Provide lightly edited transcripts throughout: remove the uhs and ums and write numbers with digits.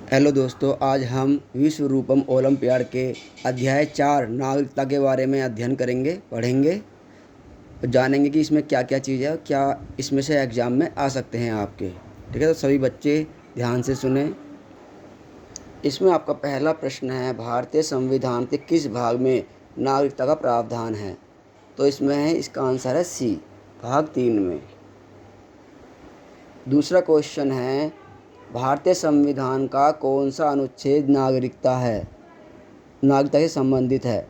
Hello दोस्तों, आज हम विश्व रूपम ओलंपियाड के अध्याय 4 नागरिकता के बारे में अध्ययन करेंगे, पढ़ेंगे और जानेंगे कि इसमें क्या क्या चीज़ है और क्या इसमें से एग्ज़ाम में आ सकते हैं आपके। ठीक है, तो सभी बच्चे ध्यान से सुने। इसमें आपका पहला प्रश्न है, भारतीय संविधान के किस भाग में नागरिकता का प्रावधान है? तो इसमें है, इसका आंसर है सी, भाग 3 में। दूसरा क्वेश्चन है, भारतीय संविधान का कौन सा अनुच्छेद नागरिकता से संबंधित है?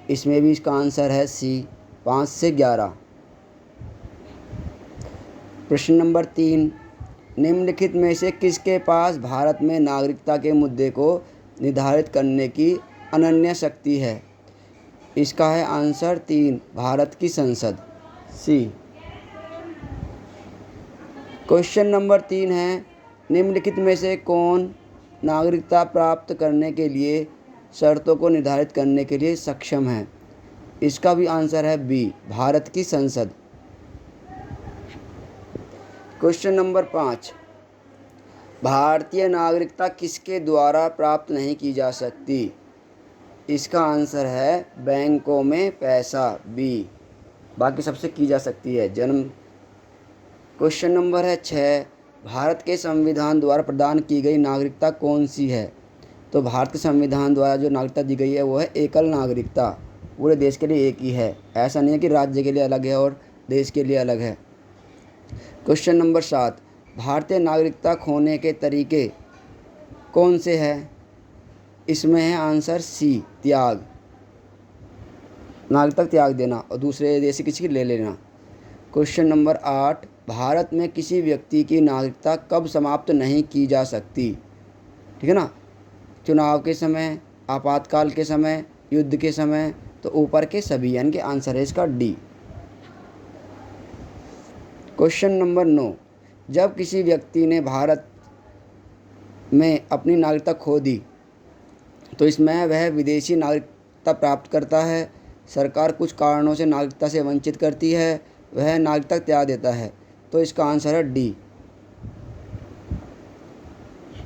इसमें भी इसका आंसर है सी, 5 से 11। प्रश्न नंबर 3, निम्नलिखित में से किसके पास भारत में नागरिकता के मुद्दे को निर्धारित करने की अनन्य शक्ति है? इसका है आंसर 3, भारत की संसद, सी। क्वेश्चन नंबर 3 है, निम्नलिखित में से कौन नागरिकता प्राप्त करने के लिए शर्तों को निर्धारित करने के लिए सक्षम है? इसका भी आंसर है बी, भारत की संसद। क्वेश्चन नंबर 5, भारतीय नागरिकता किसके द्वारा प्राप्त नहीं की जा सकती? इसका आंसर है बैंकों में पैसा, बी। बाकी सबसे की जा सकती है, जन्म। क्वेश्चन नंबर है 6, भारत के संविधान द्वारा प्रदान की गई नागरिकता कौन सी है? तो भारत के संविधान द्वारा जो नागरिकता दी गई है वो है एकल नागरिकता। पूरे देश के लिए एक ही है, ऐसा नहीं है कि राज्य के लिए अलग है और देश के लिए अलग है। क्वेश्चन नंबर 7, भारतीय नागरिकता खोने के तरीके कौन से हैं? इसमें है आंसर सी, त्याग। नागरिकता त्याग देना और दूसरे देश से किसी की ले लेना। क्वेश्चन नंबर 8, भारत में किसी व्यक्ति की नागरिकता कब समाप्त नहीं की जा सकती? ठीक है ना, चुनाव के समय, आपातकाल के समय, युद्ध के समय, तो ऊपर के सभी, यानी कि आंसर है इसका डी। क्वेश्चन नंबर 9, जब किसी व्यक्ति ने भारत में अपनी नागरिकता खो दी तो इसमें वह विदेशी नागरिकता प्राप्त करता है, सरकार कुछ कारणों से नागरिकता से वंचित करती है, वह नागरिकता त्याग देता है। तो इसका आंसर है डी,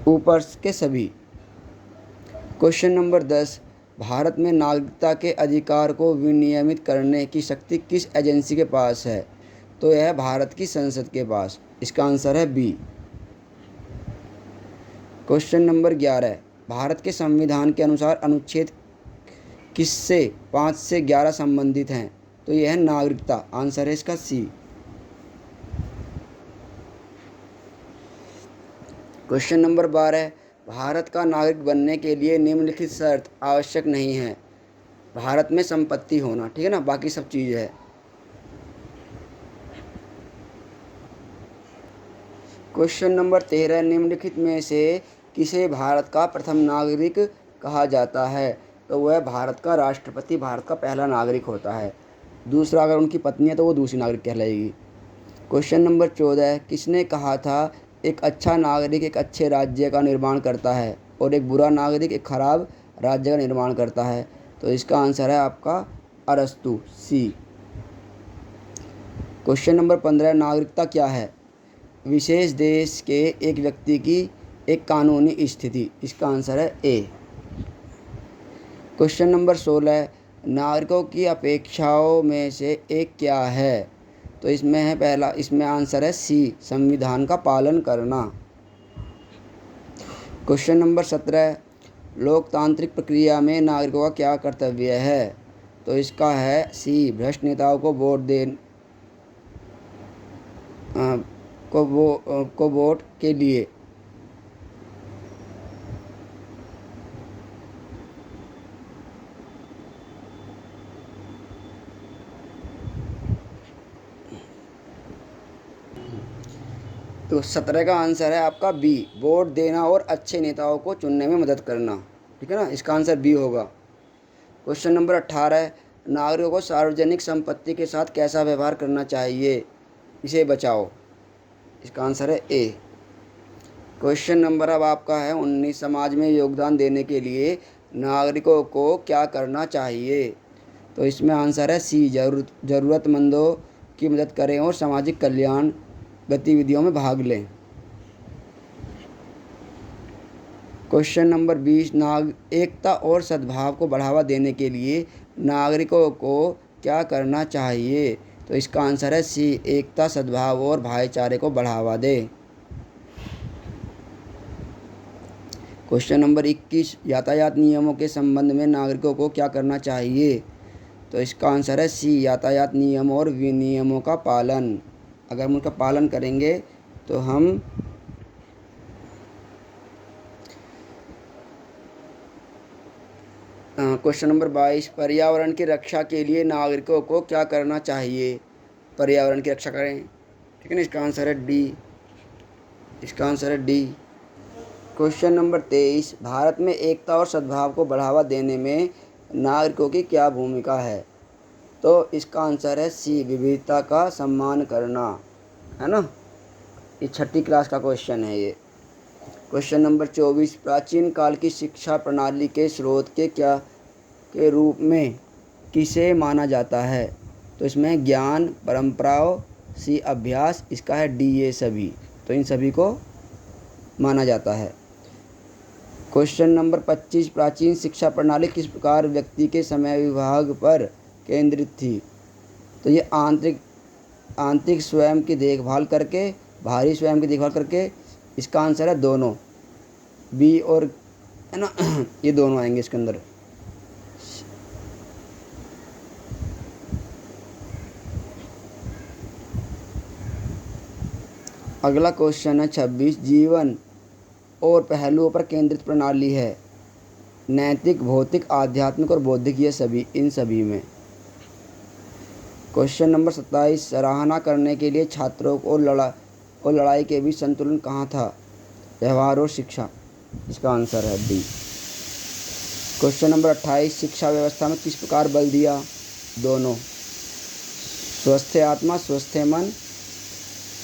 ऊपर के सभी। क्वेश्चन नंबर 10, भारत में नागरिकता के अधिकार को विनियमित करने की शक्ति किस एजेंसी के पास है? तो यह है भारत की संसद के पास। इसका आंसर है बी। क्वेश्चन नंबर 11, भारत के संविधान के अनुसार अनुच्छेद किससे 5 से 11 संबंधित हैं? तो यह है नागरिकता, आंसर है इसका सी। क्वेश्चन नंबर 12, भारत का नागरिक बनने के लिए निम्नलिखित शर्त आवश्यक नहीं है। भारत में संपत्ति होना, ठीक है ना, बाकी सब चीज़ है। क्वेश्चन नंबर 13, निम्नलिखित में से किसे भारत का प्रथम नागरिक कहा जाता है? तो वह भारत का राष्ट्रपति भारत का पहला नागरिक होता है। दूसरा, अगर उनकी पत्नी है तो वो दूसरी नागरिक कहलाएगी। क्वेश्चन नंबर 14, किसने कहा था एक अच्छा नागरिक एक अच्छे राज्य का निर्माण करता है और एक बुरा नागरिक एक खराब राज्य का निर्माण करता है? तो इसका आंसर है आपका अरस्तु, सी। क्वेश्चन नंबर 15, नागरिकता क्या है? विशेष देश के एक व्यक्ति की एक कानूनी स्थिति। इसका आंसर है ए। क्वेश्चन नंबर 16, नागरिकों की अपेक्षाओं में से एक क्या है? तो इसमें है पहला, इसमें आंसर है सी, संविधान का पालन करना। क्वेश्चन नंबर 17, लोकतांत्रिक प्रक्रिया में नागरिकों का क्या कर्तव्य है? तो इसका है सी, भ्रष्ट नेताओं को वोट के लिए। तो 17 का आंसर है आपका बी, वोट देना और अच्छे नेताओं को चुनने में मदद करना। ठीक है ना, इसका आंसर बी होगा। क्वेश्चन नंबर 18, नागरिकों को सार्वजनिक संपत्ति के साथ कैसा व्यवहार करना चाहिए? इसे बचाओ। इसका आंसर है ए। क्वेश्चन नंबर अब आपका है 19, समाज में योगदान देने के लिए नागरिकों को क्या करना चाहिए? तो इसमें आंसर है सी, ज़रूरतमंदों की मदद करें और सामाजिक कल्याण गतिविधियों में भाग लें। क्वेश्चन नंबर 20, एकता और सद्भाव को बढ़ावा देने के लिए नागरिकों को क्या करना चाहिए? तो इसका आंसर है सी, एकता, सद्भाव और भाईचारे को बढ़ावा दे। क्वेश्चन नंबर 21, यातायात नियमों के संबंध में नागरिकों को क्या करना चाहिए? तो इसका आंसर है सी, यातायात नियम और विनियमों का पालन। अगर हम उनका पालन करेंगे तो हम क्वेश्चन नंबर 22, पर्यावरण की रक्षा के लिए नागरिकों को क्या करना चाहिए? पर्यावरण की रक्षा करें, ठीक है ना। इसका आंसर है डी, इसका आंसर है डी। क्वेश्चन नंबर 23, भारत में एकता और सद्भाव को बढ़ावा देने में नागरिकों की क्या भूमिका है? तो इसका आंसर है सी, विविधता का सम्मान करना, है ना। ये 6ठी क्लास का क्वेश्चन है ये। क्वेश्चन नंबर 24, प्राचीन काल की शिक्षा प्रणाली के स्रोत के रूप में किसे माना जाता है? तो इसमें ज्ञान, परंपराओं, सी अभ्यास, इसका है डी ये सभी। तो इन सभी को माना जाता है। क्वेश्चन नंबर 25, प्राचीन शिक्षा प्रणाली किस प्रकार व्यक्ति के समय विभाग पर केंद्रित थी? तो ये आंतरिक स्वयं की देखभाल करके, बाहरी स्वयं की देखभाल करके। इसका आंसर है दोनों, बी और, है ना, ये दोनों आएंगे इसके अंदर। अगला क्वेश्चन है 26, जीवन और पहलुओं पर केंद्रित प्रणाली है, नैतिक, भौतिक, आध्यात्मिक और बौद्धिक, ये सभी, इन सभी में। क्वेश्चन नंबर 27, सराहना करने के लिए छात्रों को लड़ाई के बीच संतुलन कहाँ था? व्यवहार और शिक्षा, इसका आंसर है डी। क्वेश्चन नंबर 28, शिक्षा व्यवस्था में किस प्रकार बल दिया? दोनों, स्वस्थ आत्मा, स्वस्थ मन,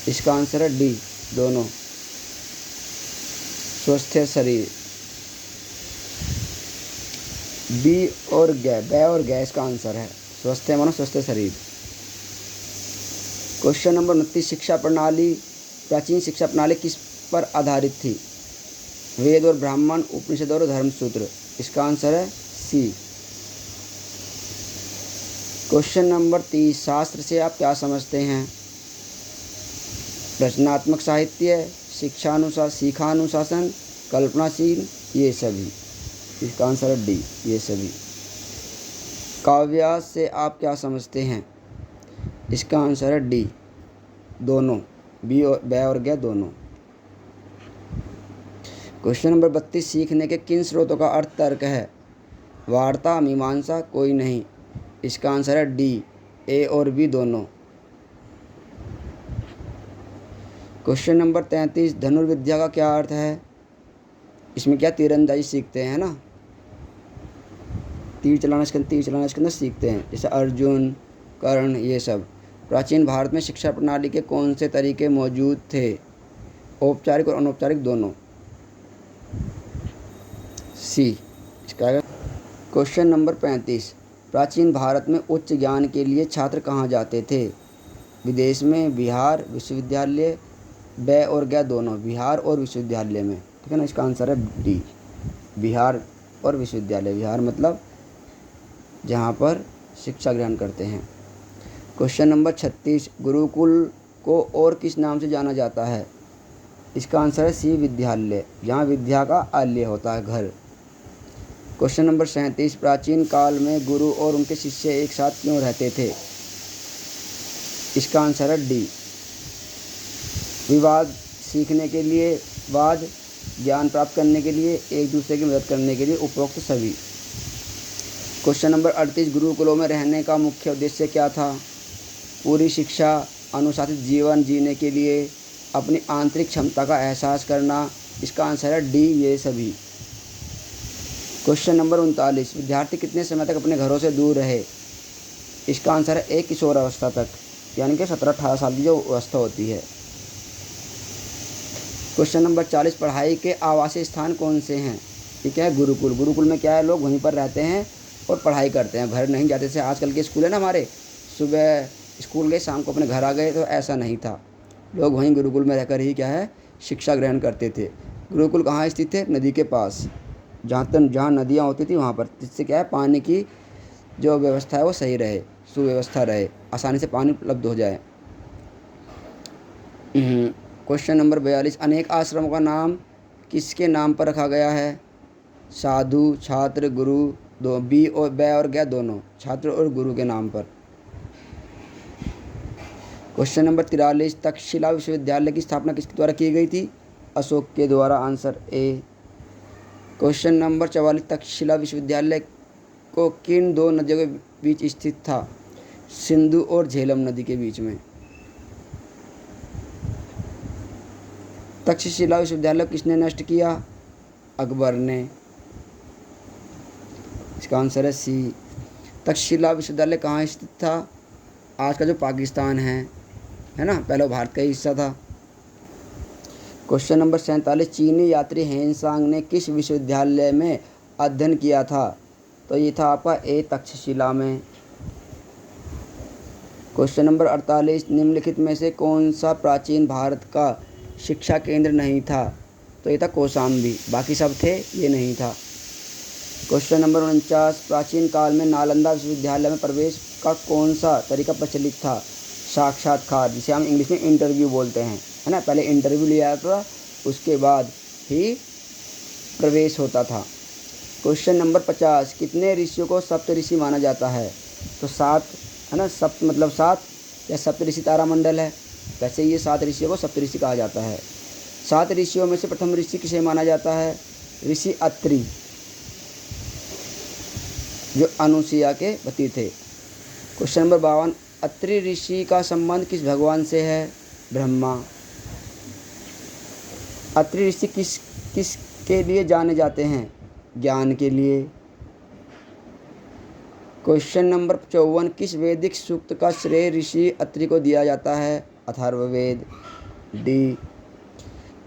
इसका आंसर है डी, दोनों, स्वस्थ शरीर, बी और बै, इसका आंसर है स्वस्थ मन, स्वस्थ शरीर। क्वेश्चन नंबर 29, प्राचीन शिक्षा प्रणाली किस पर आधारित थी? वेद और ब्राह्मण, उपनिषद और धर्मसूत्र, इसका आंसर है सी। क्वेश्चन नंबर 30, शास्त्र से आप क्या समझते हैं? रचनात्मक साहित्य, सीखानुशासन, कल्पनाशील, ये सभी, इसका आंसर है डी, ये सभी। काव्य से आप क्या समझते हैं? इसका आंसर है डी, दोनों, बी और बै और गे, दोनों। क्वेश्चन नंबर 32, सीखने के किन स्रोतों का अर्थ तर्क है? वार्ता, मीमांसा, कोई नहीं, इसका आंसर है डी, ए और बी, दोनों। क्वेश्चन नंबर 33, धनुर्विद्या का क्या अर्थ है? इसमें क्या तीरंदाजी सीखते हैं ना, तीर चलाना इसके अंदर सीखते हैं, जैसे अर्जुन, कर्ण, ये सब। प्राचीन भारत में शिक्षा प्रणाली के कौन से तरीके मौजूद थे? औपचारिक और अनौपचारिक, दोनों, सी, इसका। क्वेश्चन नंबर 35, प्राचीन भारत में उच्च ज्ञान के लिए छात्र कहाँ जाते थे? विदेश में, बिहार, विश्वविद्यालय, बै और गे, दोनों, बिहार और विश्वविद्यालय में, ठीक है ना। इसका आंसर है डी, बिहार और विश्वविद्यालय। बिहार मतलब जहाँ पर शिक्षा ग्रहण करते हैं। क्वेश्चन नंबर 36, गुरुकुल को और किस नाम से जाना जाता है? इसका आंसर है सी, विद्यालय, जहाँ विद्या का आलय होता है, घर। क्वेश्चन नंबर 37, प्राचीन काल में गुरु और उनके शिष्य एक साथ क्यों रहते थे? इसका आंसर है डी, विवाद सीखने के लिए, वाद ज्ञान प्राप्त करने के लिए, एक दूसरे की मदद करने के लिए, उपरोक्त सभी। क्वेश्चन नंबर 38, गुरुकुलों में रहने का मुख्य उद्देश्य क्या था? पूरी शिक्षा, अनुशासित जीवन जीने के लिए, अपनी आंतरिक क्षमता का एहसास करना, इसका आंसर है डी, ये सभी। क्वेश्चन नंबर 39, विद्यार्थी कितने समय तक अपने घरों से दूर रहे? इसका आंसर है ए, किशोर अवस्था तक, यानी कि 17-18 साल की जो अवस्था होती है। क्वेश्चन नंबर 40, पढ़ाई के आवासीय स्थान कौन से हैं? ठीक है, गुरुकुल। गुरुकुल में क्या है, लोग वहीं पर रहते हैं और पढ़ाई करते हैं, घर नहीं जाते। जैसे आजकल के स्कूल है ना हमारे, सुबह स्कूल गए, शाम को अपने घर आ गए, तो ऐसा नहीं था। लोग वहीं गुरुकुल में रहकर ही क्या है, शिक्षा ग्रहण करते थे। गुरुकुल कहाँ स्थित है? नदी के पास, जहाँ नदियाँ होती थी वहाँ पर, जिससे क्या है पानी की जो व्यवस्था है वो सही रहे, सुव्यवस्था रहे, आसानी से पानी उपलब्ध हो जाए। क्वेश्चन नंबर 42, अनेक आश्रमों का नाम किसके नाम पर रखा गया है? साधु, छात्र, गुरु, दो बी और बै और गया दोनों, छात्र और गुरु के नाम पर। क्वेश्चन नंबर 43, तक्षशिला विश्वविद्यालय की स्थापना किसके द्वारा की गई थी? अशोक के द्वारा, answer A. Question number 44, Takshashila विश्वविद्यालय को किन दो नदियों के बीच स्थित था? सिंधु और झेलम नदी के बीच में। तक्षशिला विश्वविद्यालय किसने नष्ट किया? अकबर ने। इसका आंसर है सी। तक्षशिला विश्वविद्यालय कहाँ स्थित था? आज का जो पाकिस्तान है ना, पहले वो भारत का ही हिस्सा था। क्वेश्चन नंबर 47, चीनी यात्री हेनसांग ने किस विश्वविद्यालय में अध्ययन किया था? तो ये था आपका ए, तक्षशिला में। क्वेश्चन नंबर 48, निम्नलिखित में से कौन सा प्राचीन भारत का शिक्षा केंद्र नहीं था? तो ये था कौशाम्बी, बाकी सब थे, ये नहीं था। क्वेश्चन नंबर 49, प्राचीन काल में नालंदा विश्वविद्यालय में प्रवेश का कौन सा तरीका प्रचलित था? साक्षात्कार, जिसे हम इंग्लिश में इंटरव्यू बोलते हैं, है ना। पहले इंटरव्यू लिया था, उसके बाद ही प्रवेश होता था। क्वेश्चन नंबर 50, कितने ऋषियों को सप्तऋषि माना जाता है? तो 7, है ना। सप्त मतलब 7, या सप्तऋषि तारामंडल है, वैसे ये 7 ऋषियों को सप्तऋषि कहा जाता है। 7 ऋषियों में से प्रथम ऋषि किसे माना जाता है? ऋषि अत्रि, जो अनुसुईया के पति थे। क्वेश्चन नंबर 52, अत्रि ऋषि का संबंध किस भगवान से है? ब्रह्मा। अत्रि ऋषि किस के लिए जाने जाते हैं? ज्ञान के लिए। क्वेश्चन नंबर 54, किस वैदिक सूक्त का श्रेय ऋषि अत्रि को दिया जाता है? अथर्ववेद, डी।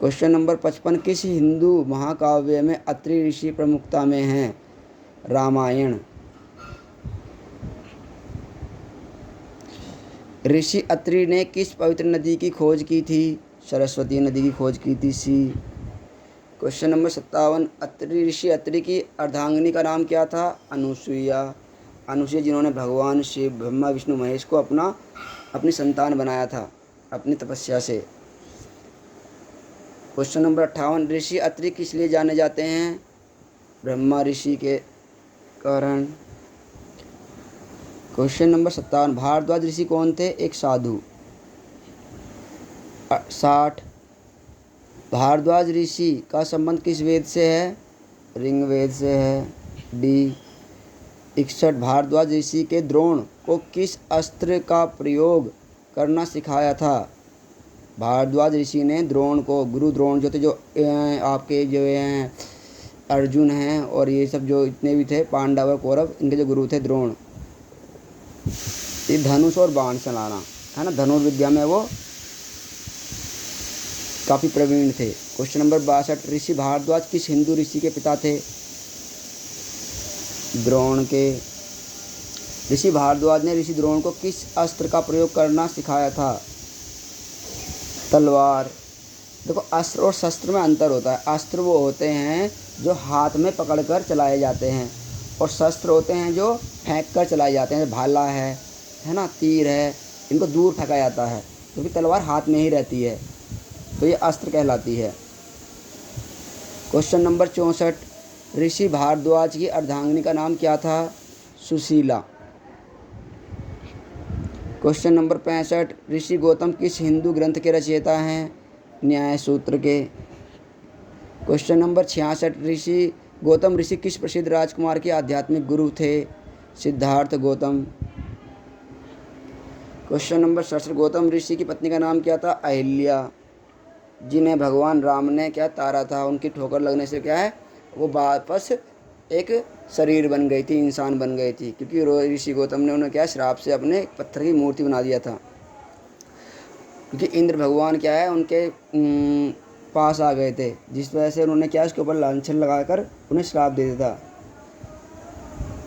क्वेश्चन नंबर 55, किस हिंदू महाकाव्य में अत्रि ऋषि प्रमुखता में हैं? रामायण। ऋषि अत्रि ने किस पवित्र नदी की खोज की थी? सरस्वती नदी की खोज की थी, सी। क्वेश्चन नंबर 57, ऋषि अत्रि की अर्धांगिनी का नाम क्या था? अनुसुईया। अनुसुईया जिन्होंने भगवान शिव, ब्रह्मा, विष्णु, महेश को अपनी संतान बनाया था अपनी तपस्या से। क्वेश्चन नंबर 58, ऋषि अत्रि किस लिए जाने जाते हैं? ब्रह्मा ऋषि के कारण। क्वेश्चन नंबर 57, भारद्वाज ऋषि कौन थे? एक साधु। 60, भारद्वाज ऋषि का संबंध किस वेद से है? ऋग्वेद से है, डी। 61, भारद्वाज ऋषि के द्रोण को किस अस्त्र का प्रयोग करना सिखाया था? भारद्वाज ऋषि ने द्रोण को, गुरु द्रोण जो थे, जो आपके जो हैं अर्जुन हैं और ये सब जो इतने भी थे पांडव और कौरव, इनके जो गुरु थे द्रोण, ये धनुष और बाण चलाना, है ना, धनुर्विद्या में वो काफ़ी प्रवीण थे। क्वेश्चन नंबर 62, ऋषि भारद्वाज किस हिंदू ऋषि के पिता थे? द्रोण के। ऋषि भारद्वाज ने ऋषि द्रोण को किस अस्त्र का प्रयोग करना सिखाया था? तलवार। देखो, अस्त्र और शस्त्र में अंतर होता है। अस्त्र वो होते हैं जो हाथ में पकड़कर चलाए जाते हैं, और शस्त्र होते हैं जो फेंक कर चलाए जाते हैं। भाला है ना, तीर है, इनको दूर फेंका जाता है, क्योंकि तलवार हाथ में ही रहती है, तो ये अस्त्र कहलाती है। क्वेश्चन नंबर 64, ऋषि भारद्वाज की अर्धांगिनी का नाम क्या था? सुशीला। क्वेश्चन नंबर 65, ऋषि गौतम किस हिंदू ग्रंथ के रचयिता हैं? न्याय सूत्र के। क्वेश्चन नंबर 66, ऋषि गौतम ऋषि किस प्रसिद्ध राजकुमार के आध्यात्मिक गुरु थे? सिद्धार्थ गौतम। क्वेश्चन नंबर 67, गौतम ऋषि की पत्नी का नाम क्या था? अहिल्या, जिन्हें भगवान राम ने क्या तारा था। उनकी ठोकर लगने से क्या है, वो वापस एक शरीर बन गई थी, इंसान बन गई थी, क्योंकि ऋषि गौतम ने उन्हें क्या श्राप से अपने पत्थर की मूर्ति बना दिया था। क्योंकि इंद्र भगवान क्या है उनके पास आ गए थे, जिस वजह से उन्होंने क्या उसके ऊपर लांछन लगाकर उन्हें श्राप दे दिया था।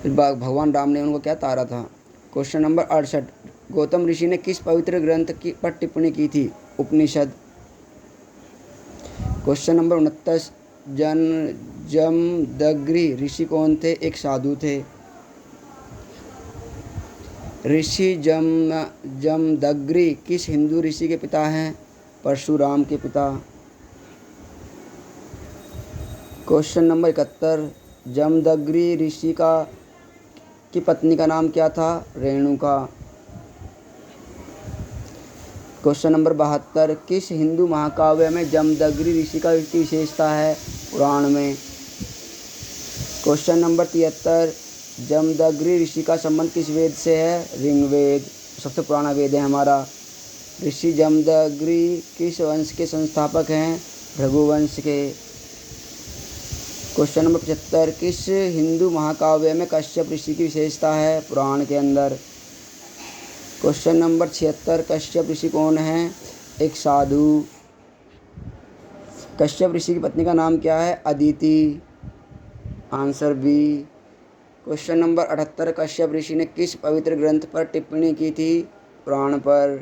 फिर भगवान राम ने उनको क्या तारा था। क्वेश्चन नंबर 68, गौतम ऋषि ने किस पवित्र ग्रंथ की पर टिप्पणी की थी? उपनिषद। क्वेश्चन नंबर 29, जमदग्नि ऋषि कौन थे? एक साधु थे। ऋषि जमदग्नि किस हिंदू ऋषि के पिता हैं? परशुराम के पिता। क्वेश्चन नंबर 71, जमदग्नि ऋषि की पत्नी का नाम क्या था? रेणुका। क्वेश्चन नंबर 72, किस हिंदू महाकाव्य में जमदग्नि ऋषि का विशेषता है? पुराण में। क्वेश्चन नंबर 73, जमदग्नि ऋषि का संबंध किस वेद से है? ऋग्वेद, सबसे पुराना वेद है हमारा। ऋषि जमदग्नि किस वंश के संस्थापक हैं? भृगुवंश के। क्वेश्चन नंबर 75, किस हिंदू महाकाव्य में कश्यप ऋषि की विशेषता है? पुराण के अंदर। क्वेश्चन नंबर 76, कश्यप ऋषि कौन है? एक साधु। कश्यप ऋषि की पत्नी का नाम क्या है? Aditi. Answer B. Question number 78, Kashyap ऋषि ने किस पवित्र ग्रंथ पर टिप्पणी की थी? पुराण पर।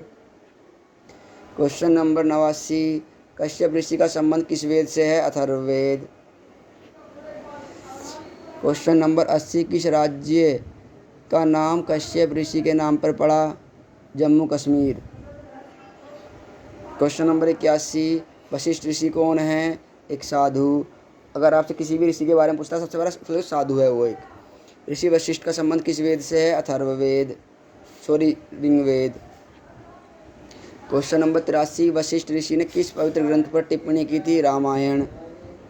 क्वेश्चन नंबर 89, कश्यप ऋषि का संबंध किस वेद से है? अथर्ववेद। क्वेश्चन नंबर 80, किस राज्य का नाम कश्यप ऋषि के नाम पर पड़ा? जम्मू कश्मीर। क्वेश्चन नंबर 81, वशिष्ठ ऋषि कौन है? एक साधु। अगर आपसे किसी भी ऋषि के बारे में पूछता है, सबसे बड़ा साधु है वो एक। ऋषि वशिष्ठ का संबंध किस वेद से है? अथर्ववेद, ऋग्वेद। क्वेश्चन नंबर 83, वशिष्ठ ऋषि ने किस पवित्र ग्रंथ पर टिप्पणी की थी? रामायण।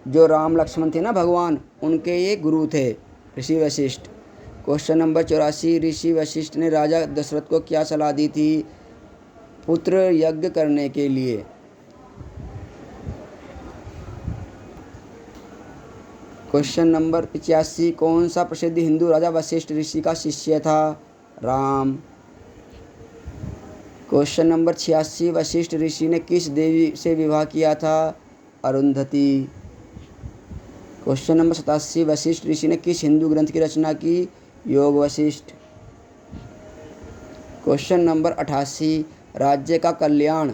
जो राम लक्ष्मण थे ना भगवान, उनके ये गुरु थे ऋषि वशिष्ठ। क्वेश्चन नंबर 84, ऋषि वशिष्ठ ने राजा दशरथ को क्या सलाह दी थी? पुत्र यज्ञ करने के लिए। क्वेश्चन नंबर 85, कौन सा प्रसिद्ध हिंदू राजा वशिष्ठ ऋषि का शिष्य था? राम। क्वेश्चन नंबर 86, वशिष्ठ ऋषि ने किस देवी से विवाह किया था? अरुंधति। क्वेश्चन नंबर 87, वशिष्ठ ऋषि ने किस हिंदू ग्रंथ की रचना की? योग वशिष्ठ। क्वेश्चन नंबर 88, राज्य का कल्याण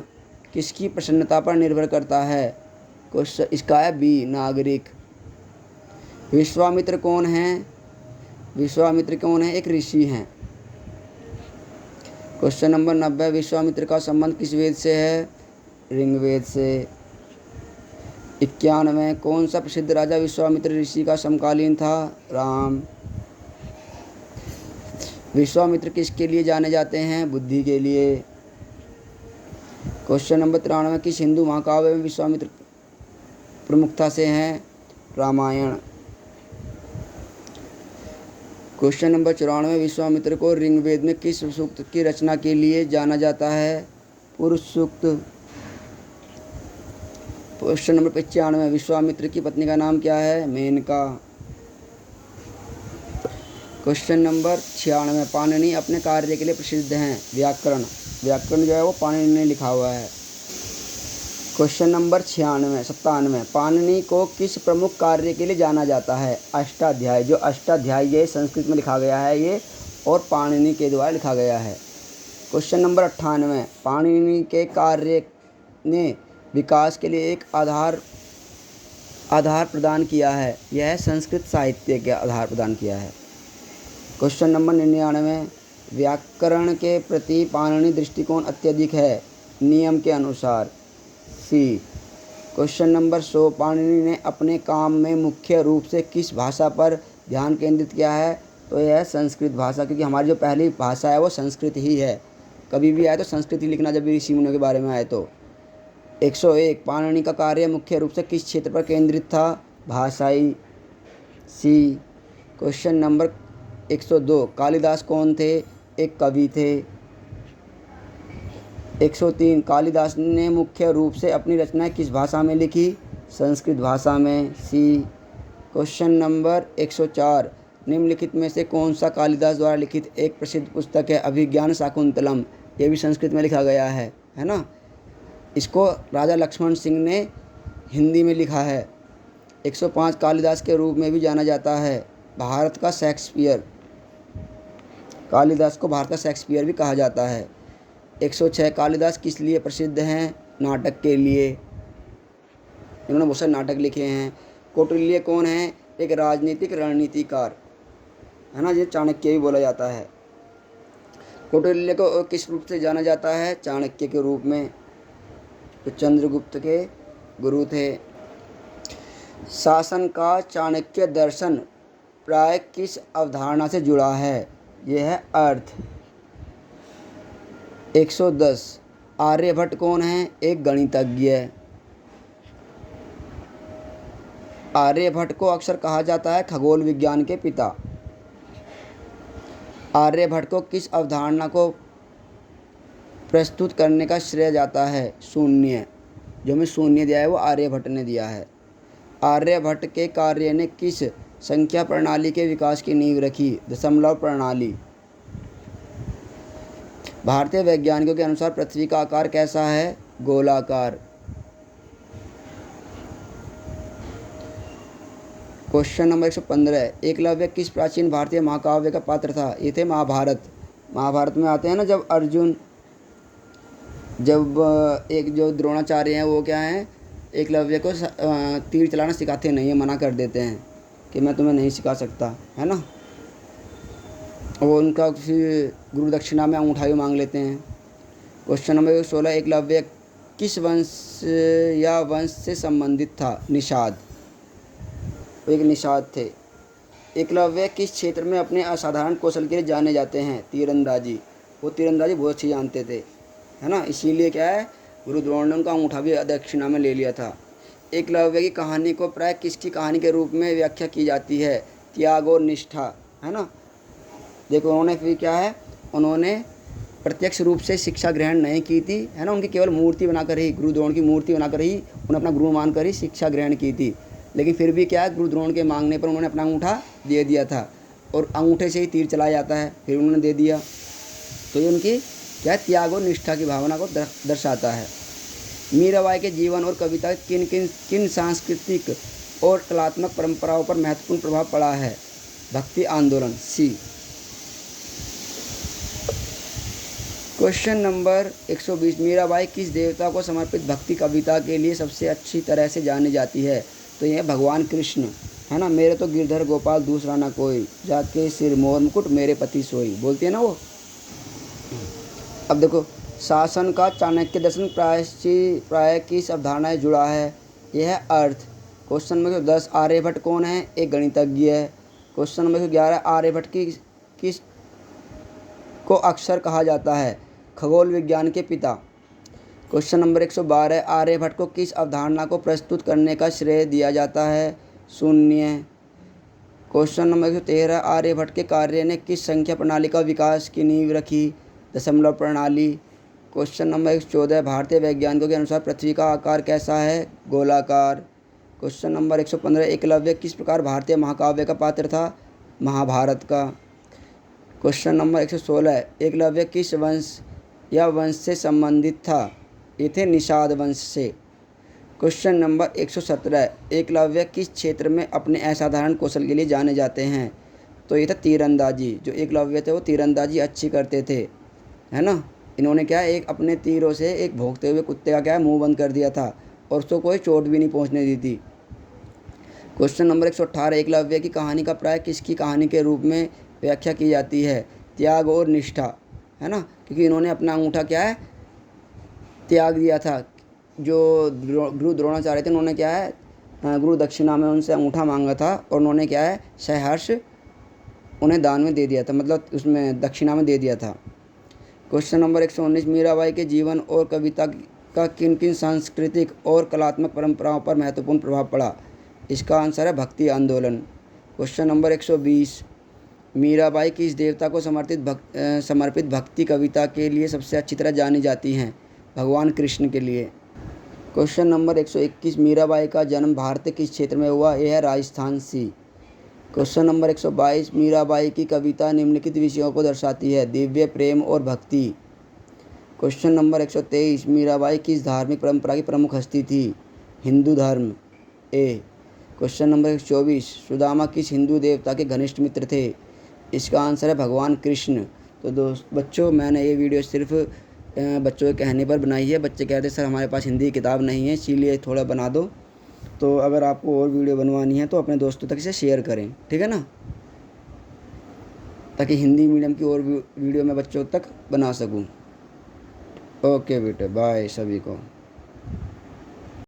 किसकी प्रसन्नता पर निर्भर करता है? क्वेश्चन इसका है बी, नागरिक। विश्वामित्र कौन है? विश्वामित्र कौन है? एक ऋषि हैं। क्वेश्चन नंबर 90, विश्वामित्र का संबंध किस वेद से है? ऋग्वेद से। 91, कौन सा प्रसिद्ध राजा विश्वामित्र ऋषि का समकालीन था? राम। विश्वामित्र किसके लिए जाने जाते हैं? बुद्धि के लिए। क्वेश्चन नंबर 93, किस हिंदू महाकाव्य में विश्वामित्र प्रमुखता से हैं? रामायण। क्वेश्चन नंबर 94, विश्वामित्र को ऋग्वेद में किस सूक्त की रचना के लिए जाना जाता है? पुरुष सूक्त। क्वेश्चन नंबर 95, विश्वामित्र की पत्नी का नाम क्या है? मेनका। क्वेश्चन नंबर 96, पाणिनि अपने कार्य के लिए प्रसिद्ध हैं? व्याकरण। व्याकरण जो है वो पाणिनि ने लिखा हुआ है। क्वेश्चन नंबर 97, पाणिनि को किस प्रमुख कार्य के लिए जाना जाता है? अष्टाध्यायी। जो अष्टाध्यायी ये संस्कृत में लिखा गया है ये, और पाणिनि के द्वारा लिखा गया है। क्वेश्चन नंबर 98, पाणिनि के कार्य ने विकास के लिए एक आधार प्रदान किया है। यह संस्कृत साहित्य के आधार प्रदान किया है। क्वेश्चन नंबर 99, व्याकरण के प्रति पाणिनि दृष्टिकोण अत्यधिक है? नियम के अनुसार। सी। क्वेश्चन नंबर 100, पाणिनि ने अपने काम में मुख्य रूप से किस भाषा पर ध्यान केंद्रित किया है? तो यह है संस्कृत भाषा, क्योंकि हमारी जो पहली भाषा है वो संस्कृत ही है। कभी भी आए तो संस्कृत ही लिखना, जब भी ऋषि मुनियों के बारे में आए तो। 101, पाणिनि का कार्य मुख्य रूप से किस क्षेत्र पर केंद्रित था? भाषाई। सी। क्वेश्चन नंबर 102, कालिदास कौन थे? एक कवि थे। 103, कालिदास ने मुख्य रूप से अपनी रचनाएं किस भाषा में लिखी? संस्कृत भाषा में। सी। क्वेश्चन नंबर 104, निम्नलिखित में से कौन सा कालिदास द्वारा लिखित एक प्रसिद्ध पुस्तक है? अभिज्ञान शाकुंतलम। ये भी संस्कृत में लिखा गया है ना। इसको राजा लक्ष्मण सिंह ने हिंदी में लिखा है। 105, कालिदास के रूप में भी जाना जाता है। भारत का शेक्सपियर। कालिदास को भारत का शेक्सपियर भी कहा जाता है। 106, कालिदास किस लिए प्रसिद्ध हैं? नाटक के लिए। इन्होंने बहुत सारे नाटक लिखे हैं। कौटिल्य कौन है? एक राजनीतिक रणनीतिकार, है ना, ये चाणक्य भी बोला जाता है। कौटिल्य को किस रूप से जाना जाता है? चाणक्य के रूप में, जो चंद्रगुप्त के गुरु थे। शासन का चाणक्य दर्शन प्राय किस अवधारणा से जुड़ा है? यह है अर्थ। 110 आर्यभट्ट कौन है? एक गणितज्ञ है। आर्यभट्ट को अक्सर कहा जाता है खगोल विज्ञान के पिता। आर्यभट्ट को किस अवधारणा को प्रस्तुत करने का श्रेय जाता है? शून्य। जो हमें शून्य दिया है वो आर्यभट्ट ने दिया है। आर्यभट्ट के कार्य ने किस संख्या प्रणाली के विकास की नींव रखी? दशमलव प्रणाली। भारतीय वैज्ञानिकों के अनुसार पृथ्वी का आकार कैसा है? गोलाकार। क्वेश्चन नंबर 115 एकलव्य किस प्राचीन भारतीय महाकाव्य का पात्र था? ये थे महाभारत। महाभारत में आते हैं ना, जब अर्जुन, जब एक जो द्रोणाचार्य हैं वो क्या हैं, एकलव्य को तीर चलाना सिखाते नहीं है, मना कर देते हैं कि मैं तुम्हें नहीं सिखा सकता, है ना। वो उनका फिर गुरु दक्षिणा में अंगूठा भी मांग लेते हैं। क्वेश्चन नंबर 16 एकलव्य किस वंश या वंश से संबंधित था? निषाद। एक निषाद थे। एकलव्य किस क्षेत्र में अपने असाधारण कौशल के लिए जाने जाते हैं? तीरंदाजी। वो तीरंदाजी बहुत अच्छी जानते थे, है ना, इसीलिए क्या है, गुरु द्रोण ने उनका अंगूठा भी दक्षिणा में ले लिया था। एकलव्य की कहानी को प्राय किसकी कहानी के रूप में व्याख्या की जाती है? त्याग और निष्ठा, है ना। देखो उन्होंने फिर क्या है, उन्होंने प्रत्यक्ष रूप से शिक्षा ग्रहण नहीं की थी, है ना, उनकी केवल मूर्ति बनाकर ही, गुरु द्रोण की मूर्ति बनाकर ही, उन्हें अपना गुरु मानकर ही शिक्षा ग्रहण की थी। लेकिन फिर भी क्या है, गुरु द्रोण के मांगने पर उन्होंने अपना अंगूठा दे दिया था, और अंगूठे से ही तीर चलाया जाता है, फिर उन्होंने दे दिया। तो ये उनकी क्या है, त्याग और निष्ठा की भावना को दर्शाता है। मीराबाई के जीवन और कविता किन सांस्कृतिक और कलात्मक परंपराओं पर महत्वपूर्ण प्रभाव पड़ा है? भक्ति आंदोलन। सी। क्वेश्चन नंबर 120 मीराबाई किस देवता को समर्पित भक्ति कविता के लिए सबसे अच्छी तरह से जानी जाती है? तो यह भगवान कृष्ण, है ना। मेरे तो गिरधर गोपाल दूसरा ना कोई, जाके सिर मोर मुकुट मेरे पति सोई, बोलती है ना वो। अब देखो, शासन का चाणक्य दर्शन प्राय किस अवधारणा से जुड़ा है? यह है अर्थ। क्वेश्चन नंबर 10 आर्यभट्ट कौन है? एक गणितज्ञ है। क्वेश्चन नंबर 11 आर्यभट्ट किस को अक्सर कहा जाता है? खगोल विज्ञान के पिता। क्वेश्चन नंबर 112 आर्यभट्ट को किस अवधारणा को प्रस्तुत करने का श्रेय दिया जाता है? शून्य। क्वेश्चन नंबर 113 आर्यभट्ट के कार्य ने किस संख्या प्रणाली का विकास की नींव रखी? दशमलव प्रणाली। क्वेश्चन नंबर 114 भारतीय वैज्ञानिकों के अनुसार पृथ्वी का आकार कैसा है? गोलाकार। क्वेश्चन नंबर 115 एकलव्य किस प्रकार भारतीय महाकाव्य का पात्र था? महाभारत का। क्वेश्चन नंबर 116 एकलव्य किस वंश या वंश से संबंधित था? ये थे निषाद वंश से। क्वेश्चन नंबर 117 एकलव्य किस क्षेत्र में अपने असाधारण कौशल के लिए जाने जाते हैं? तो ये था तीरंदाजी। जो एकलव्य थे वो तीरंदाजी अच्छी करते थे, है ना। इन्होंने क्या है, एक अपने तीरों से एक भौंकते हुए कुत्ते का क्या है, मुंह बंद कर दिया था, और उसको कोई चोट भी नहीं पहुंचने दी थी। क्वेश्चन नंबर 118 एकलव्य की कहानी का प्राय किसकी कहानी के रूप में व्याख्या की जाती है? त्याग और निष्ठा, है ना, क्योंकि इन्होंने अपना अंगूठा क्या है, त्याग दिया था। जो गुरु द्रोणाचार्य थे उन्होंने क्या है, गुरु दक्षिणा में उनसे अंगूठा मांगा था, और उन्होंने क्या है, सहर्ष उन्हें दान में दे दिया था, मतलब उसमें दक्षिणा में दे दिया था। क्वेश्चन नंबर 119 मीराबाई के जीवन और कविता का किन किन सांस्कृतिक और कलात्मक परंपराओं पर महत्वपूर्ण प्रभाव पड़ा? इसका आंसर है भक्ति आंदोलन। क्वेश्चन नंबर 120 मीराबाई किस देवता को समर्पित भक्ति कविता के लिए सबसे अच्छी तरह जानी जाती हैं? भगवान कृष्ण के लिए। क्वेश्चन नंबर 121 मीराबाई का जन्म भारत के किस क्षेत्र में हुआ? यह है राजस्थान। सी। क्वेश्चन नंबर 122 मीराबाई की कविता निम्नलिखित विषयों को दर्शाती है? दिव्य, प्रेम और भक्ति। क्वेश्चन नंबर 123 मीराबाई किस धार्मिक परंपरा की प्रमुख हस्ती थी? हिंदू धर्म। ए। क्वेश्चन नंबर 124 सुदामा किस हिंदू देवता के घनिष्ठ मित्र थे? इसका आंसर है भगवान कृष्ण। तो बच्चों, मैंने ये वीडियो सिर्फ बच्चों के कहने पर बनाई है। बच्चे कहते सर हमारे पास हिंदी की किताब नहीं है, इसीलिए थोड़ा बना दो। तो अगर आपको और वीडियो बनवानी है तो अपने दोस्तों तक इसे शेयर करें, ठीक है ना, ताकि हिंदी मीडियम की और वीडियो मैं बच्चों तक बना सकूं। ओके बेटे, बाय सभी को।